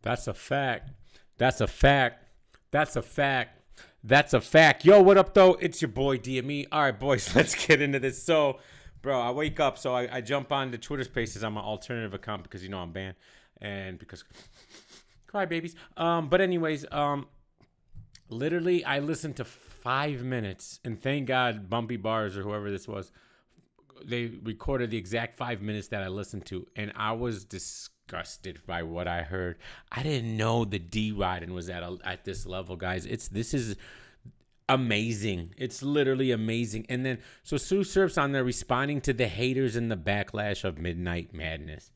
That's a fact. That's a fact. That's a fact. That's a fact. Yo, what up, though? It's your boy DME. All right, boys, let's get into this. So, bro, I wake up, so I jump on the Twitter Spaces on my alternative account because you know I'm banned, and because cry babies. But anyways, literally, I listened to 5 minutes, and thank God, Bumpy Bars or whoever this was, they recorded the exact 5 minutes that I listened to, and I was disgusted by what I heard. I didn't know the D riding was at this level, guys. This is amazing. It's literally amazing. And then so Sue Surf's on there responding to the haters and the backlash of Midnight Madness.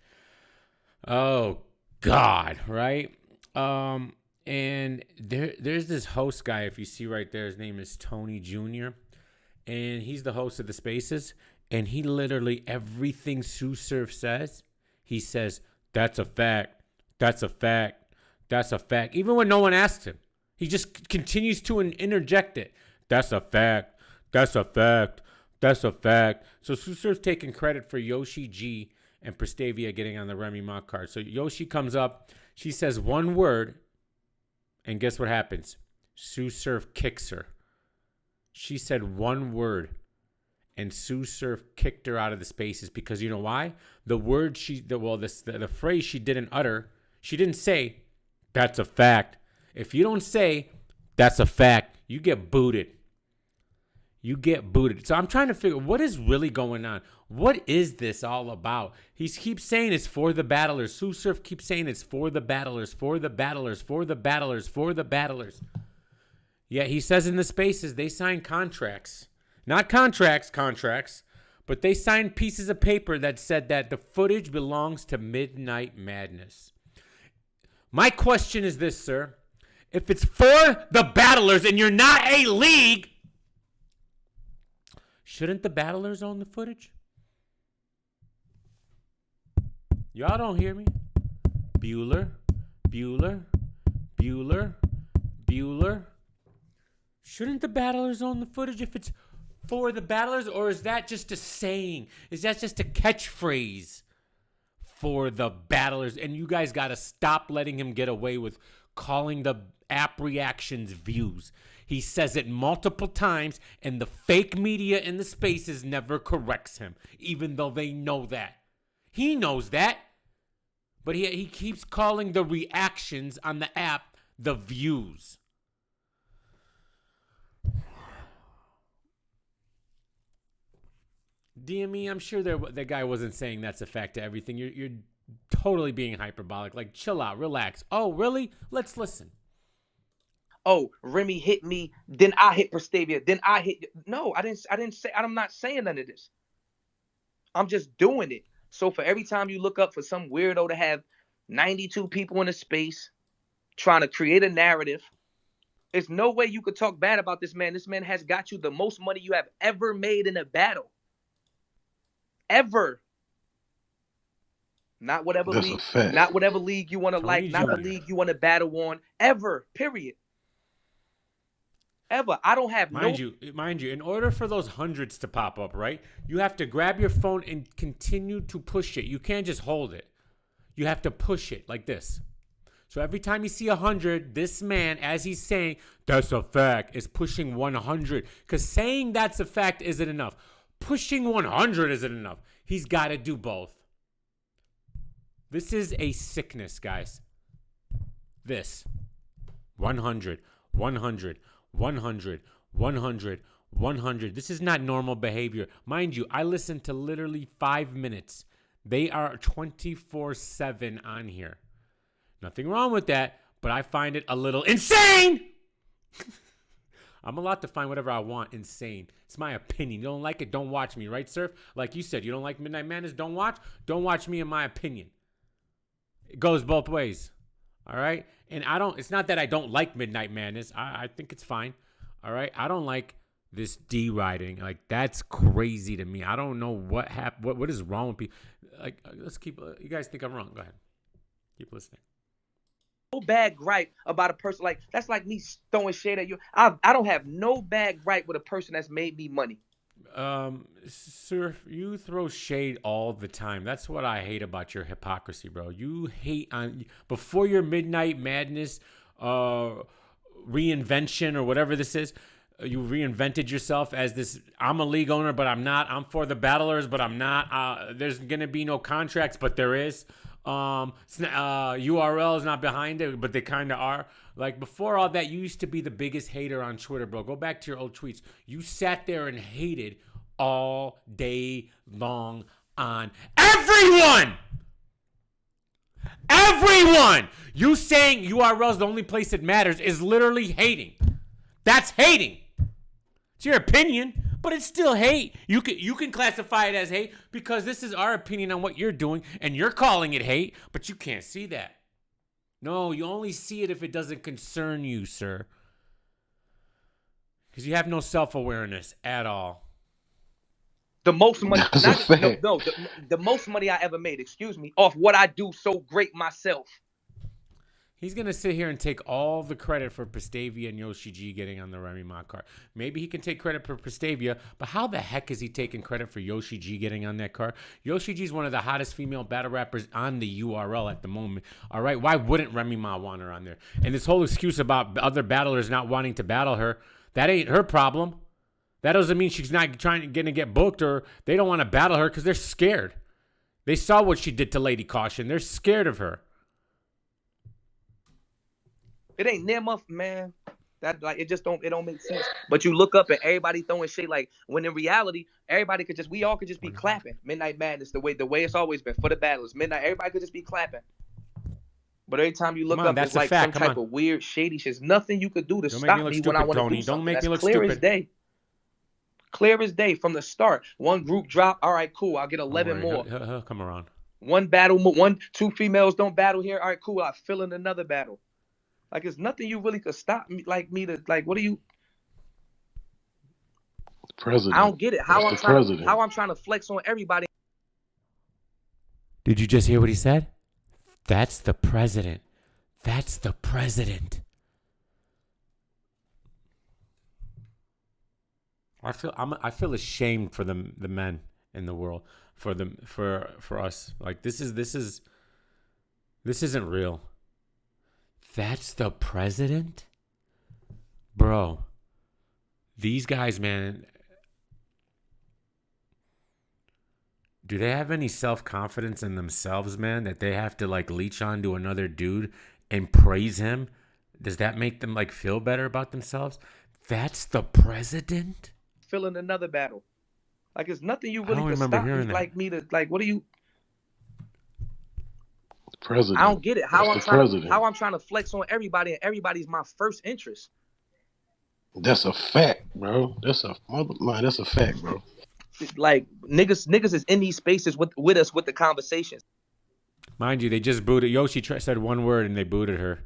Oh God, right? And there's this host guy, if you see right there, his name is Tony Jr. And he's the host of the Spaces. And he literally, everything Sue Surf says, he says, that's a fact. That's a fact. That's a fact. Even when no one asks him, he just continues to interject it. That's a fact. That's a fact. That's a fact. So Sue Surf's taking credit for Yoshi G and Prestavia getting on the Remy Ma card. So Yoshi comes up. She says one word. And guess what happens? Sue Surf kicks her. She said one word. And Sue Surf kicked her out of the Spaces because you know why? The word the phrase she didn't utter, she didn't say, that's a fact. If you don't say, that's a fact, you get booted. You get booted. So I'm trying to figure what is really going on. What is this all about? He keeps saying it's for the battlers. Sue Surf keeps saying it's for the battlers, for the battlers, for the battlers, for the battlers. Yeah, he says in the Spaces they sign contracts. Not contracts, but they signed pieces of paper that said that the footage belongs to Midnight Madness. My question is this, sir. If it's for the battlers and you're not a league, shouldn't the battlers own the footage? Y'all don't hear me? Bueller. Shouldn't the battlers own the footage if it's for the battlers, or is that just a saying? Is that just a catchphrase for the battlers? And you guys got to stop letting him get away with calling the app reactions views. He says it multiple times, and the fake media in the Spaces never corrects him, even though they know that. He knows that. But he keeps calling the reactions on the app the views. DME, I'm sure the guy wasn't saying that's a fact to everything. You're totally being hyperbolic. Like, chill out, relax. Oh, really? Let's listen. Oh, Remy hit me, then I hit Prestavia, then I hit. No, I didn't say. I'm not saying none of this. I'm just doing it. So for every time you look up for some weirdo to have 92 people in a space trying to create a narrative, there's no way you could talk bad about this man. This man has got you the most money you have ever made in a battle. Ever. Not whatever That's a league, fact. not whatever league you want to Tony like, not the Jr. league you want to battle on. Ever. Period. Ever. I don't have no. Mind you, in order for those hundreds to pop up, right? You have to grab your phone and continue to push it. You can't just hold it. You have to push it like this. So every time you see 100, this man, as he's saying, that's a fact, is pushing 100. Because saying that's a fact isn't enough. Pushing 100 isn't enough. He's got to do both. This is a sickness, guys. This. 100, 100, 100, 100, 100. This is not normal behavior. Mind you, I listened to literally 5 minutes. They are 24/7 on here. Nothing wrong with that, but I find it a little insane. I'm allowed to find whatever I want insane. It's my opinion. You don't like it, don't watch me, right, Surf? Like you said, you don't like Midnight Madness, don't watch. Don't watch me in my opinion. It goes both ways. All right? And it's not that I don't like Midnight Madness. I think it's fine. All right? I don't like this D riding. Like, that's crazy to me. I don't know what happened. What is wrong with people? Like, let's keep, you guys think I'm wrong. Go ahead. Keep listening. No bad gripe about a person like that's like me throwing shade at you. I don't have no bad gripe with a person that's made me money. Sir, you throw shade all the time. That's what I hate about your hypocrisy, bro. You hate on before your midnight madness, reinvention or whatever this is. You reinvented yourself as this. I'm a league owner, but I'm not. I'm for the battlers, but I'm not. There's gonna be no contracts, but there is. URL is not behind it, but they kind of are. Like before all that, you used to be the biggest hater on Twitter, bro. Go back to your old tweets. You sat there and hated all day long on everyone. Everyone. You saying URL is the only place that matters is literally hating. That's hating. It's your opinion, but it's still hate. You can classify it as hate because this is our opinion on what you're doing, and you're calling it hate, but you can't see that. No, you only see it if it doesn't concern you, sir. Because you have no self-awareness at all. The most money, the most money I ever made, off what I do so great myself. He's going to sit here and take all the credit for Prestavia and Yoshi G getting on the Remy Ma car. Maybe he can take credit for Prestavia, but how the heck is he taking credit for Yoshi G getting on that car? Yoshi G is one of the hottest female battle rappers on the URL at the moment. All right, why wouldn't Remy Ma want her on there? And this whole excuse about other battlers not wanting to battle her, that ain't her problem. That doesn't mean she's not going to get booked or they don't want to battle her because they're scared. They saw what she did to Lady Caution. They're scared of her. It ain't near enough, man. That like it don't make sense. But you look up and everybody throwing shit like when in reality we all could just be clapping. Midnight Madness the way it's always been for the battles. Midnight everybody could just be clapping. But every time you look up, it's like some type of weird shady shit. There's nothing you could do to stop me when I want to do something. Don't make me look clear stupid. As day. Clear as day from the start. One group drop. All right, cool. I'll get 11 more. He'll come around. One battle, two females don't battle here. All right, cool. I'll fill in another battle. Like, there's nothing you really could stop me, what are you? The president. I don't get it. How I'm trying to flex on everybody. Did you just hear what he said? That's the president. That's the president. I feel ashamed for the men in the world, for us. Like this isn't real. That's the president? Bro, these guys, man, do they have any self-confidence in themselves, man, that they have to, like, leech on to another dude and praise him? Does that make them, like, feel better about themselves? That's the president? Fill in another battle. Like, there's nothing you really can stop me, what are you? President. I don't get it. How I'm trying to flex on everybody, and everybody's my first interest. That's a fact, bro. That's a fact, bro. Like niggas is in these spaces with us with the conversations. Mind you, they just booted. Yoshi said one word and they booted her.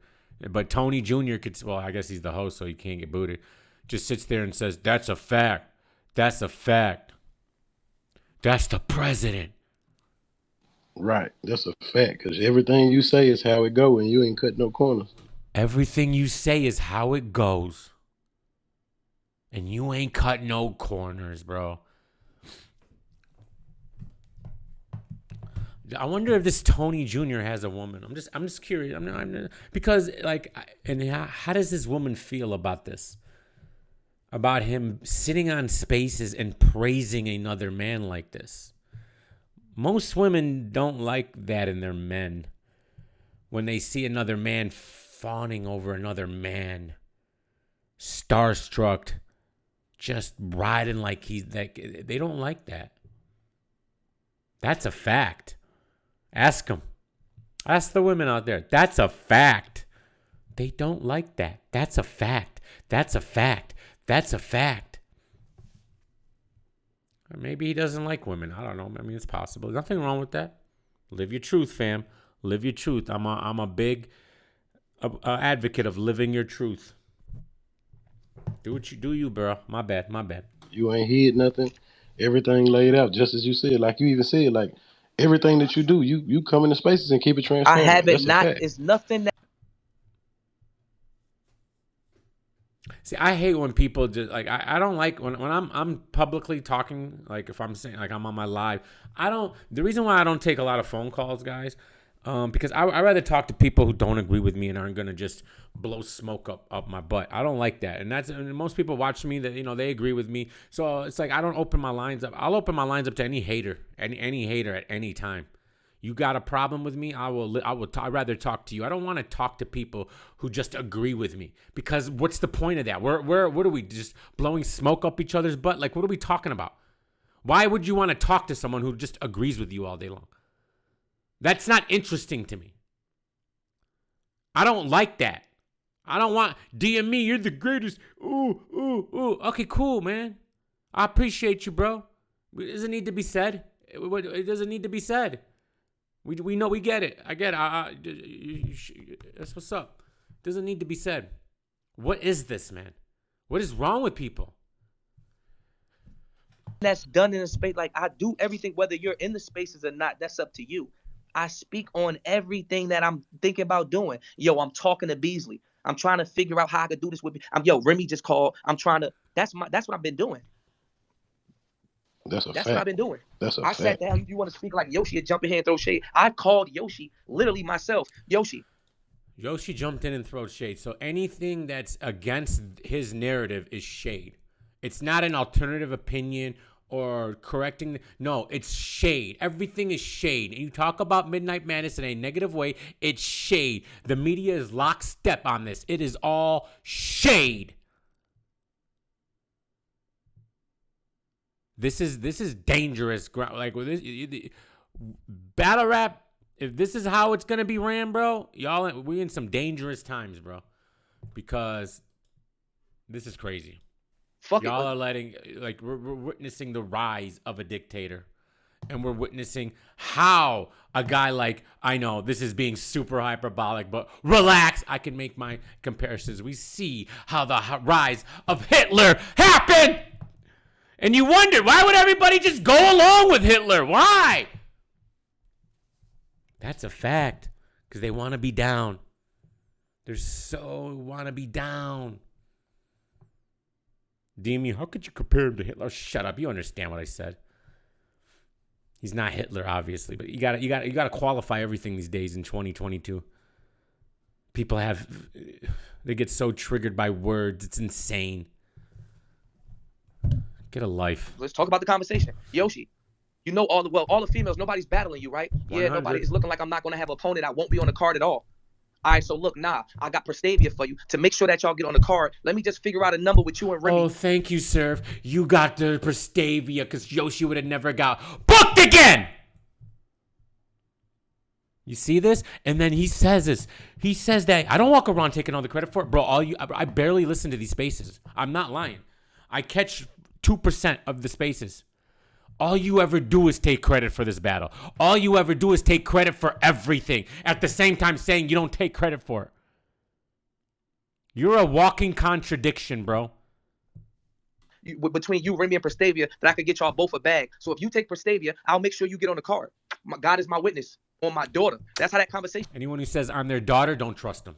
But Tony Jr. I guess he's the host, so he can't get booted. Just sits there and says, "That's a fact. That's a fact. That's the president." Right, that's a fact, because everything you say is how it go, and you ain't cut no corners. Everything you say is how it goes, and you ain't cut no corners, bro. I wonder if this Tony Jr. has a woman. I'm just curious. Because like, and how does this woman feel about this? About him sitting on spaces and praising another man like this? Most women don't like that in their men. When they see another man fawning over another man, starstruck, just riding like they don't like that. That's a fact. Ask them. Ask the women out there. That's a fact. They don't like that. That's a fact. That's a fact. That's a fact. Or maybe he doesn't like women. I don't know. I mean, it's possible. Nothing wrong with that. Live your truth, fam. Live your truth. I'm a big advocate of living your truth. Do what you do, bro. My bad. You ain't hid nothing. Everything laid out, just as you said. Like you even said, like everything that you do, you come into spaces and keep it transparent. I haven't. It's nothing that. See, I hate when people just like I don't like when I'm publicly talking, like if I'm saying like I'm on my live. I don't the reason why I don't take a lot of phone calls, guys, because I rather talk to people who don't agree with me and aren't gonna just blow smoke up my butt. I don't like that. And most people watch me that they agree with me. So it's like I don't open my lines up. I'll open my lines up to any hater, any hater at any time. You got a problem with me? I'd rather talk to you. I don't want to talk to people who just agree with me, because what's the point of that? What are we, just blowing smoke up each other's butt? Like, what are we talking about? Why would you want to talk to someone who just agrees with you all day long? That's not interesting to me. I don't like that. I don't want DM me. You're the greatest. Ooh, ooh, ooh. Okay, cool, man. I appreciate you, bro. It doesn't need to be said. It doesn't need to be said. We know, we get it. I get it. That's what's up. Doesn't need to be said. What is this, man? What is wrong with people? That's done in a space. Like, I do everything, whether you're in the spaces or not, that's up to you. I speak on everything that I'm thinking about doing. Yo, I'm talking to Beasley. I'm trying to figure out how I could do this with me. Remy just called. I'm trying to, that's what I've been doing. That's what I've been doing. That's a I fact. sat down. You want to speak like Yoshi and jump in here and throw shade? I called Yoshi literally myself. Yoshi jumped in and threw shade. So anything that's against his narrative is shade. It's not an alternative opinion or correcting. No, it's shade. Everything is shade. And you talk about Midnight Madness in a negative way, it's shade. The media is lockstep on this. It is all shade. This is dangerous. Like with this battle rap, if this is how it's gonna be ran, bro, we in some dangerous times, bro. Because this is crazy. Y'all are letting, like, we're witnessing the rise of a dictator, and we're witnessing how a guy like, I know this is being super hyperbolic, but relax. I can make my comparisons. We see how the rise of Hitler happened. And you wonder, why would everybody just go along with Hitler? Why? That's a fact. Because they want to be down. They're so want to be down. Demi, how could you compare him to Hitler? Shut up. You understand what I said. He's not Hitler, obviously, but you gotta qualify everything these days in 2022. People they get so triggered by words. It's insane. Get a life. Let's talk about the conversation. Yoshi, you know all the females, nobody's battling you, right? 100. Yeah, nobody. It's looking like I'm not going to have an opponent. I won't be on the card at all. All right, so look, I got Prestavia for you to make sure that y'all get on the card. Let me just figure out a number with you and Remy. Oh, thank you, sir. You got the Prestavia because Yoshi would have never got booked again. You see this? And then he says this. He says that I don't walk around taking all the credit for it, bro. I barely listen to these spaces. I'm not lying. I catch 2% of the spaces. All you ever do is take credit for this battle. All you ever do is take credit for everything. At the same time saying you don't take credit for it. You're a walking contradiction, bro. Between you, Remy, and Prestavia, that I could get y'all both a bag. So if you take Prestavia, I'll make sure you get on the card. God is my witness on my daughter. That's how that conversation. Anyone who says on their daughter, don't trust them.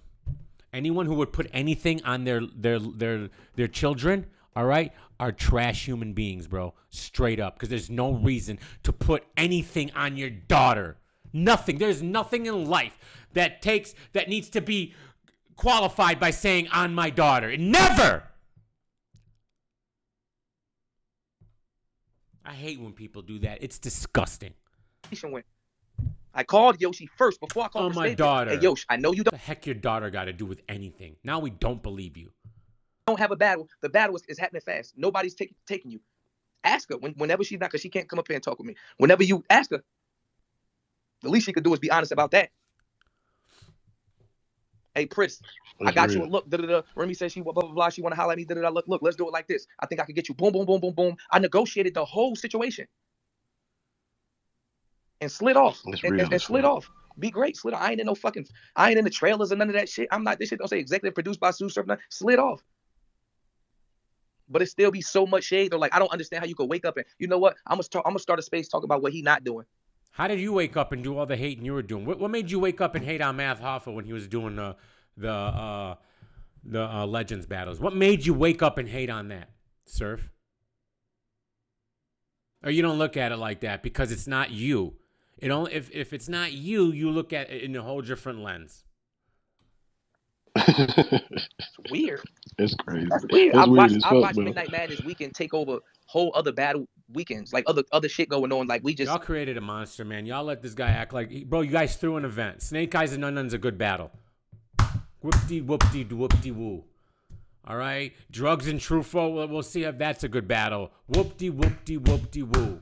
Anyone who would put anything on their children, all right, are trash human beings, bro. Straight up. Because there's no reason to put anything on your daughter. Nothing. There's nothing in life that needs to be qualified by saying on my daughter. Never. I hate when people do that. It's disgusting. I called Yoshi first before I called my daughter. Hey, Yoshi, I know you don't. What the heck your daughter got to do with anything? Now we don't believe you. Don't have a battle. The battle is happening fast. Nobody's taking you. Ask her whenever she's not, because she can't come up here and talk with me. Whenever you ask her, the least she could do is be honest about that. Hey, Pris, I got you a look. Remy says she blah blah blah. She want to holler at me. Look, let's do it like this. I think I could get you. Boom, boom, boom, boom, boom. I negotiated the whole situation and slid off. And slid off. Be great. Slid off. I ain't in the trailers or none of that shit. I'm not. This shit don't say executive produced by Sue Surf. Slid off. But it still be so much shade. Or like, I don't understand how you could wake up and, you know what? I'm gonna start a space talking about what he not doing. How did you wake up and do all the hating you were doing? What made you wake up and hate on Math Hoffa when he was doing the Legends battles? What made you wake up and hate on that, Surf? Or you don't look at it like that because it's not you. It only if it's not you, you look at it in a whole different lens. It's weird. It's crazy. That's weird. That's I weird watched as fuck, bro. Midnight Madness weekend take over whole other battle weekends, like other shit going on. Like we just Y'all created a monster, man. Y'all let this guy act like, bro. You guys threw an event. Snake Eyes and Nun's a good battle. Whoop-de whoop-de whoop-de woo. All right, Drugs and Truffaut. We'll see if that's a good battle. Whoop-de whoop-de whoop-de woo.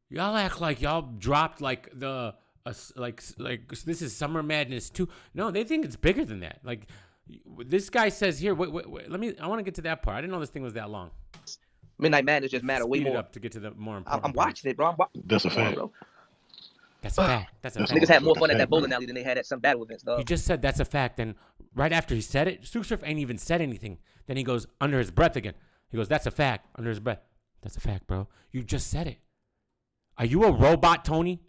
Y'all act like y'all dropped like the like this is Summer Madness 2. No, they think it's bigger than that. Like this guy says here. Wait. I want to get to that part. I didn't know this thing was that long. Midnight Madness just matter way Speed it more. up to get to the more important. I'm watching it, bro. That's a fact. Bro. That's a fact. That's a fact. Niggas had more fun at that bowling alley than they had at some battle events, He dog. just said that's a fact. And right after he said it, Surf ain't even said anything. Then he goes under his breath again. He goes, that's a fact. Under his breath. That's a fact, bro. You just said it. Are you a robot, Tony?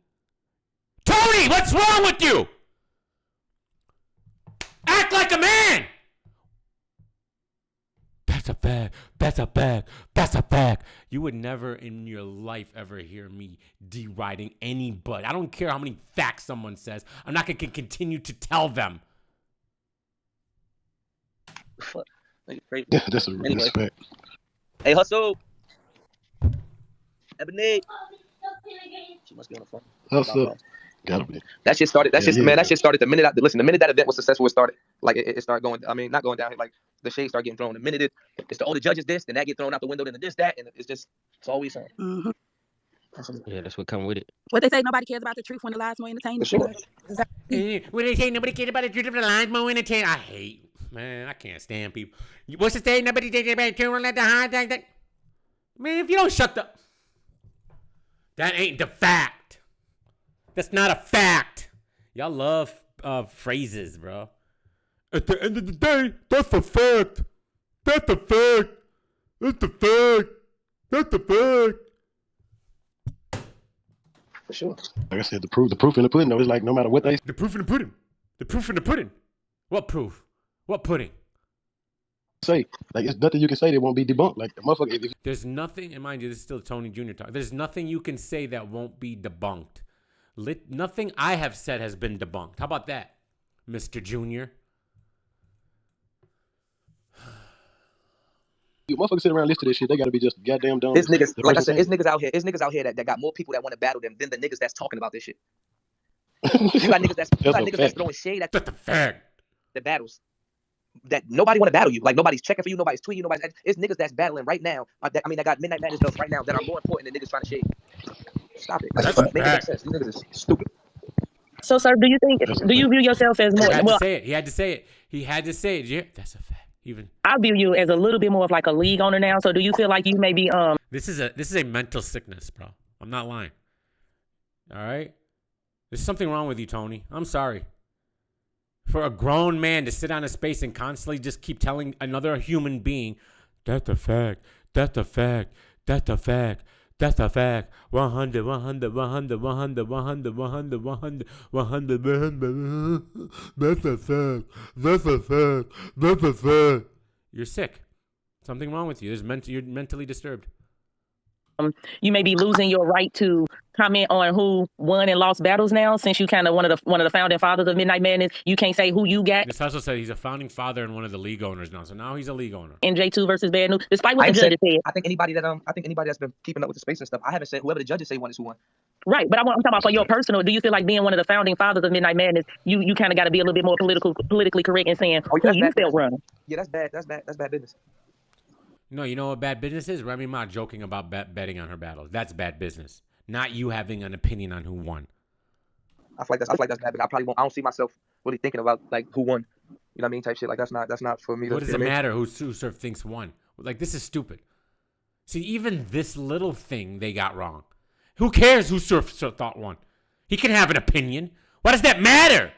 Tony, what's wrong with you? Act like a man. That's a fact. That's a fact. That's a fact. You would never in your life ever hear me deriding anybody. I don't care how many facts someone says. I'm not going to continue to tell them. Fuck. Nigga crazy. Yeah, that's a Anyway. fact. Hey, Hustle. Ebony. She must be on the phone. What's up? Gotta be. That shit started. That Yeah, shit, yeah. man. That shit started the minute. The minute that event was successful, it started. Like it started going. I mean, not going down. Like the shade started getting thrown. The minute it's the older judges this, then that get thrown out the window, then this that, and it's always on. Mhm. Yeah, that's what come with it. What they say, nobody cares about the truth when the lies more entertaining. For sure. When they say nobody cares about the truth of the lines more entertaining, I hate. Man, I can't stand people. What's the say? Nobody cares about the truth and let the high that. Man, if you don't shut the. That ain't the fact. That's not a fact. Y'all love phrases, bro. At the end of the day, that's a fact. That's a fact. That's a fact. That's a fact. For sure. Like I said, the proof in the pudding. Though, it's like no matter what they The proof in the pudding. The proof in the pudding. What proof? What pudding? say, like it's nothing you can say that won't be debunked. Like the motherfucker, if There's nothing, and mind you, this is still Tony Jr. talk. There's nothing you can say that won't be debunked. Nothing I have said has been debunked. How about that, Mr. Jr.? you motherfuckers sit around and listen to this shit, they gotta be just goddamn dumb. It's niggas, The like I person said, it's niggas out here. It's niggas out here that got more people that want to battle them than the niggas that's talking about this shit. saying. You got niggas that's That's a fact. throwing shade at That's the fact. the battles. That nobody want to battle you. Like nobody's checking for you. Nobody's tweeting. It's niggas that's battling right now. I got Midnight Madness belts right now that are more important than niggas trying to shade. Stop it. Like, That's fuck, a make it make fact. sense. These niggas is stupid. So, sir, do you view yourself as He more? had Well, to say it. He had to say it. He had to say it. Yeah, that's a fact. Even I view you as a little bit more of like a league owner now. So, do you feel like you may be this is a mental sickness, bro. I'm not lying. All right, there's something wrong with you, Tony. I'm sorry. For a grown man to sit on a space and constantly just keep telling another human being, that's a fact, that's a fact, that's a fact, that's a fact, 100, 100, 100, 100, 100, 100, 100, 100, 100, that's a fact, that's a fact, that's a fact. You're sick. Something wrong with you. You're mentally disturbed. you may be losing your right to comment on who won and lost battles now, since you kind of one of the founding fathers of Midnight Madness. You can't say who you got This also said he's a founding father and one of the league owners now. So now he's a league owner. in J2 versus Bad News, despite what I the ain't judges said. I think anybody that's been keeping up with the space and stuff. I haven't said whoever the judges say won is who won. Right, but I'm talking about for your personal. Do you feel like being one of the founding fathers of Midnight Madness, you kind of got to be a little bit more politically correct in saying Oh, who that's you bad felt business. run? Yeah, that's bad. That's bad business. No, you know what bad business is? Remy Ma joking about betting on her battles. That's bad business. Not you having an opinion on who won. I feel like that's bad. But I probably won't. I don't see myself really thinking about like who won. You know what I mean? Type shit. Like that's not for me. What does you it know what I mean? matter who Surf thinks won? Like, this is stupid. See, even this little thing they got wrong. Who cares who Surf thought won? He can have an opinion. Why does that matter?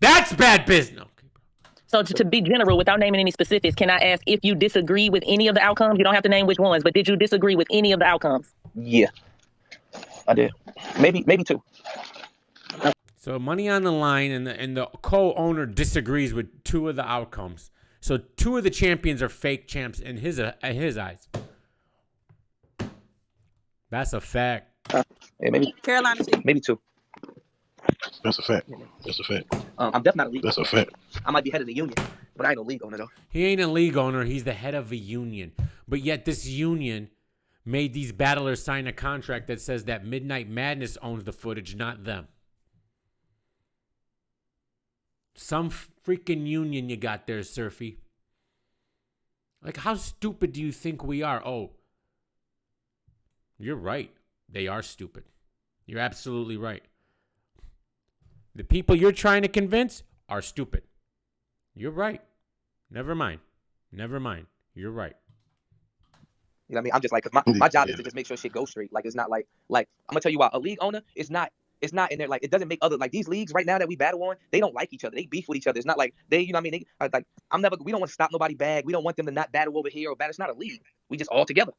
That's bad business. Okay, bro. So to be general, without naming any specifics, can I ask if you disagree with any of the outcomes? You don't have to name which ones, but did you disagree with any of the outcomes? Yeah, I did. Maybe two. So money on the line, and the co-owner disagrees with 2 of the outcomes. So 2 of the champions are fake champs in his eyes. That's a fact. Yeah, maybe Carolina Chiefs. maybe 2. That's a fact. That's a fact. I'm definitely not a league. That's a fact. I might be head of the union, but I ain't no league owner though. He ain't a league owner. He's the head of a union. But yet this union made these battlers sign a contract that says that Midnight Madness owns the footage, not them. Some freaking union you got there, Surfy. Like, how stupid do you think we are? Oh, you're right. They are stupid. You're absolutely right. The people you're trying to convince are stupid. You're right. Never mind. Never mind. You're right. You know what I mean? I'm just like, cause my job is to just make sure shit goes straight. Like, it's not like I'm gonna tell you why, a league owner is not. It's not in there, like, it doesn't make other, like, these leagues right now that we battle on, they don't like each other. They beef with each other. It's not like they, you know what I mean? We don't want to stop nobody bag. We don't want them to not battle over here or battle. It's not a league. We just all together.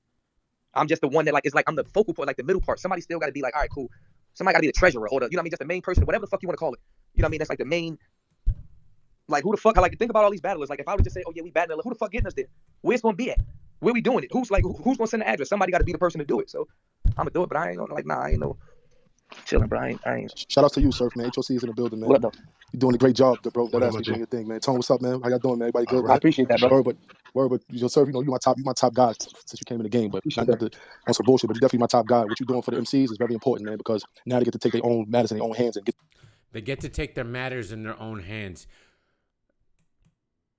I'm just the one that, like, it's like I'm the focal point, like the middle part. Somebody still got to be like, all right, cool. Somebody got to be the treasurer or the, you know what I mean? Just the main person, whatever the fuck you want to call it. You know what I mean? That's like the main, like, who the fuck, I like, think about all these battlers. Like, if I would just say, oh yeah, we battling, who the fuck getting us there? Where's going to be at? Where we doing it? Who's going to send the address? Somebody got to be the person to do it. So I'm going to do it, but I ain't gonna, like, nah, I ain't no. Chilling, bro. I ain't. Shout out to you, Surf, man. HOC is in the building, man. What up, though? You're doing a great job, bro. What That's up, doing your thing, man. Tone, what's up, man? How y'all doing, man? Everybody good, I man? appreciate that, bro. Word, but your Surf, you know, you my top guy since you came in the game. But Appreciate not on some bullshit, but you're definitely my top guy. What you're doing for the MCs is very important, man, because now they get to take their own matters in their own hands and get. They get to take their matters in their own hands.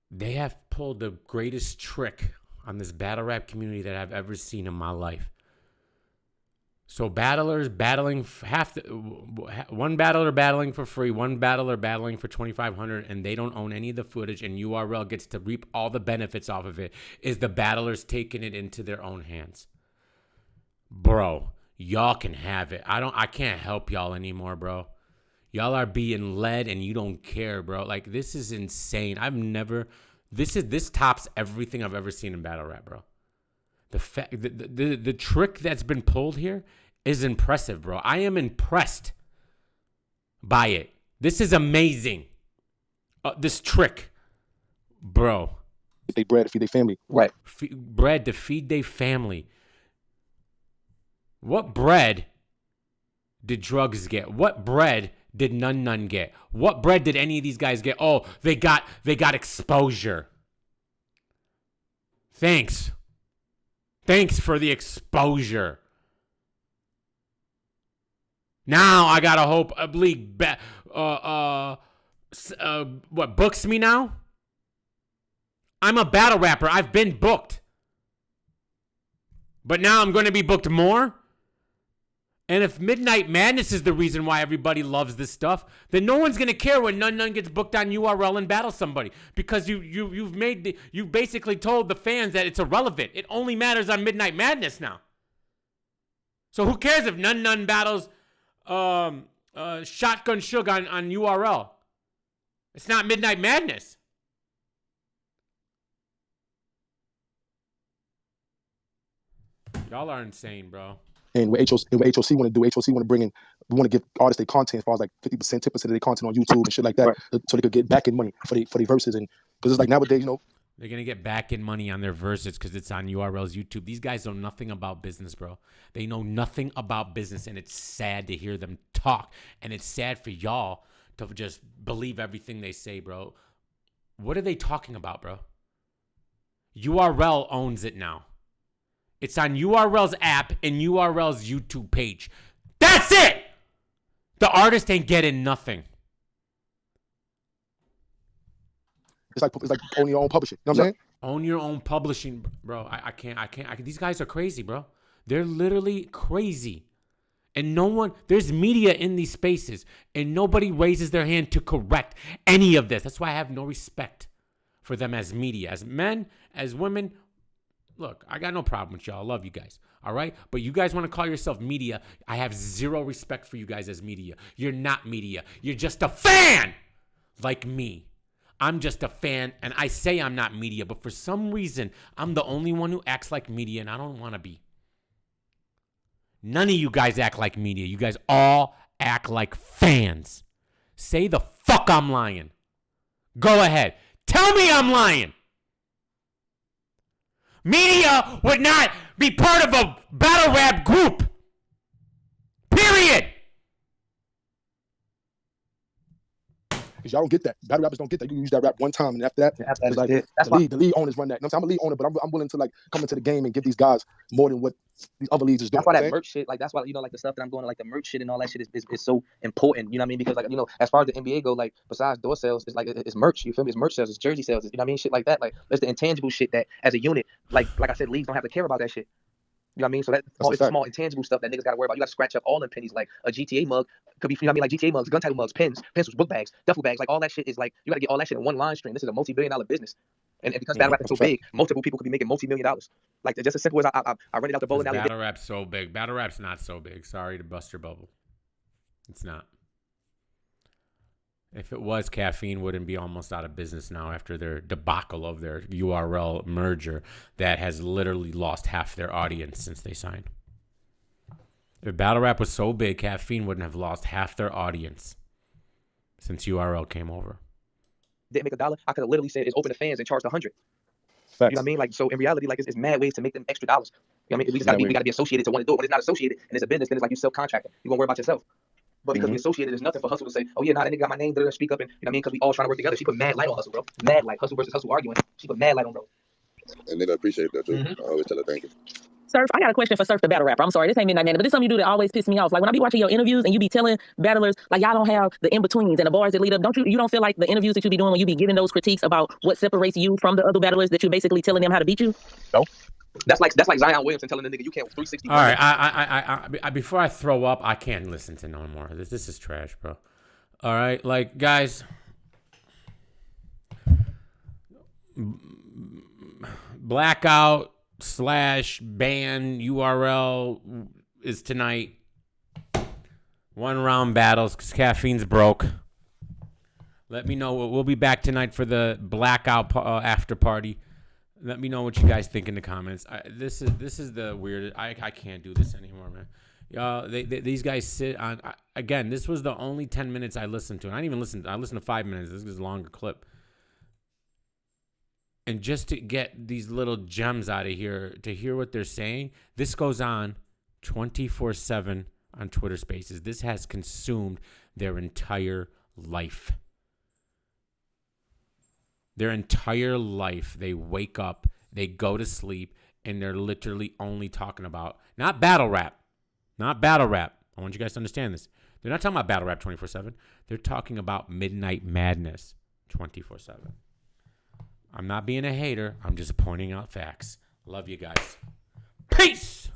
They have pulled the greatest trick on this battle rap community that I've ever seen in my life. So battlers battling one battler battling for free, one battler battling for $2,500, and they don't own any of the footage, and URL gets to reap all the benefits off of it. Is the battlers taking it into their own hands? Bro, y'all can have it. I can't help y'all anymore, bro. Y'all are being led, and you don't care, bro. Like, this is insane. This tops everything I've ever seen in battle rap, bro. The trick that's been pulled here is impressive, bro. I am impressed by it. This is amazing. This trick, bro. They bread to feed their family. Right. Bread to feed their family. What bread did drugs get? What bread did Nun get? What bread did any of these guys get? Oh, they got exposure. Thanks for the exposure. Now I gotta hope a league what books me now? I'm a battle rapper. I've been booked. But now I'm going to be booked more? And if Midnight Madness is the reason why everybody loves this stuff, then no one's gonna care when Nun gets booked on URL and battle somebody, because you've basically told the fans that it's irrelevant. It only matters on Midnight Madness now. So who cares if Nun battles Shotgun Suge on URL? It's not Midnight Madness. Y'all are insane, bro. And what HOC want to do, HOC want to bring in, we want to give artists their content as far as like 50%, 10% of their content on YouTube and shit like that, right, so they could get back in money for their verses. And because it's like nowadays, you know, they're going to get back in money on their verses because it's on URL's YouTube. These guys know nothing about business, bro. They know nothing about business, and it's sad to hear them talk. And it's sad for y'all to just believe everything they say, bro. What are they talking about, bro? URL owns it now. It's on URL's app and URL's YouTube page. That's it! The artist ain't getting nothing. it's like owning your own publishing. You know what I'm saying? Own your own publishing, bro. I can't. These guys are crazy, bro. They're literally crazy. And there's media in these spaces, and nobody raises their hand to correct any of this. That's why I have no respect for them as media. As men, as women, look, I got no problem with y'all. I love you guys, all right? But you guys want to call yourself media, I have zero respect for you guys as media. You're not media. You're just a fan like me. I'm just a fan, and I say I'm not media, but for some reason, I'm the only one who acts like media, and I don't want to be. None of you guys act like media. You guys all act like fans. Say the fuck I'm lying. Go ahead. Tell me I'm lying. Media would not be part of a battle rap group. Period. Because y'all don't get that. Battle rappers don't get that. You use that rap one time, and after that, After that, it's like it. That's the why. league owners run that. You know what I'm saying? I'm a league owner, but I'm willing to like come into the game and give these guys more than what these other leagues is doing. That's why you know that what I'm merch shit, like that's why like the stuff that I'm going to, like the merch shit and all that shit is so important. You know what I mean? Because like as far as the NBA go, like besides door sales, it's like it's merch. You feel me? It's merch sales, it's jersey sales. You know what I mean? Shit like that. Like it's the intangible shit that as a unit, like I said, leagues don't have to care about that shit. You know what I mean? So it's the small intangible stuff that niggas got to worry about. You got to scratch up all them pennies. Like a GTA mug could be, you know what I mean? Like GTA mugs, gun title mugs, pens, pencils, book bags, duffel bags. Like all that shit is like, you got to get all that shit in one line stream. This is a multi-billion-dollar business. And because battle rap is so big, multiple people could be making multi-million-dollars. Like just as simple as I rented out the bowling alley. Battle rap's so big. Battle rap's not so big. Sorry to bust your bubble. It's not. If it was, Caffeine wouldn't be almost out of business now after their debacle of their URL merger that has literally lost half their audience since they signed. If battle rap was so big, Caffeine wouldn't have lost half their audience since URL came over. Didn't make $1. I could have literally said it's open to fans and charged $100. Facts. You know what I mean? Like so in reality, like it's mad ways to make them extra dollars. You know what I mean? We gotta be associated to want to do it. When it's not associated and it's a business, then it's like you self-contracting. You're gonna worry about yourself. But because we associated, there's nothing for Hustle to say, oh yeah, nah, that nigga got my name there and speak up, and you know what I mean? Because we all trying to work together. She put mad light on Hustle, bro. Mad light. Hustle versus Hustle arguing. She put mad light on bro. And nigga appreciate that too. I always tell her thank you. Surf, I got a question for Surf the battle rapper. I'm sorry, this ain't Midnight Man, but this something you do that always piss me off. Like when I be watching your interviews and you be telling battlers, like y'all don't have the in-betweens and the bars that lead up. You don't feel like the interviews that you be doing when you be giving those critiques about what separates you from the other battlers that you're basically telling them how to beat you? No. That's like Zion Williamson telling the nigga you can't 360. All right, I before I throw up, I can't listen to no more. This is trash, bro. All right, like guys, blackout / ban URL is tonight. 1 round battles because Caffeine's broke. Let me know. We'll be back tonight for the blackout after party. Let me know what you guys think in the comments. This is the weirdest. I can't do this anymore, man. These guys sit on. Again, this was the only 10 minutes I listened to. And I didn't even listen. I listened to 5 minutes. This is a longer clip. And just to get these little gems out of here, to hear what they're saying, this goes on 24/7 on Twitter Spaces. This has consumed their entire life. Their entire life, they wake up, they go to sleep, and they're literally only talking about, not battle rap. Not battle rap. I want you guys to understand this. They're not talking about battle rap 24/7. They're talking about Midnight Madness 24/7. I'm not being a hater. I'm just pointing out facts. Love you guys. Peace.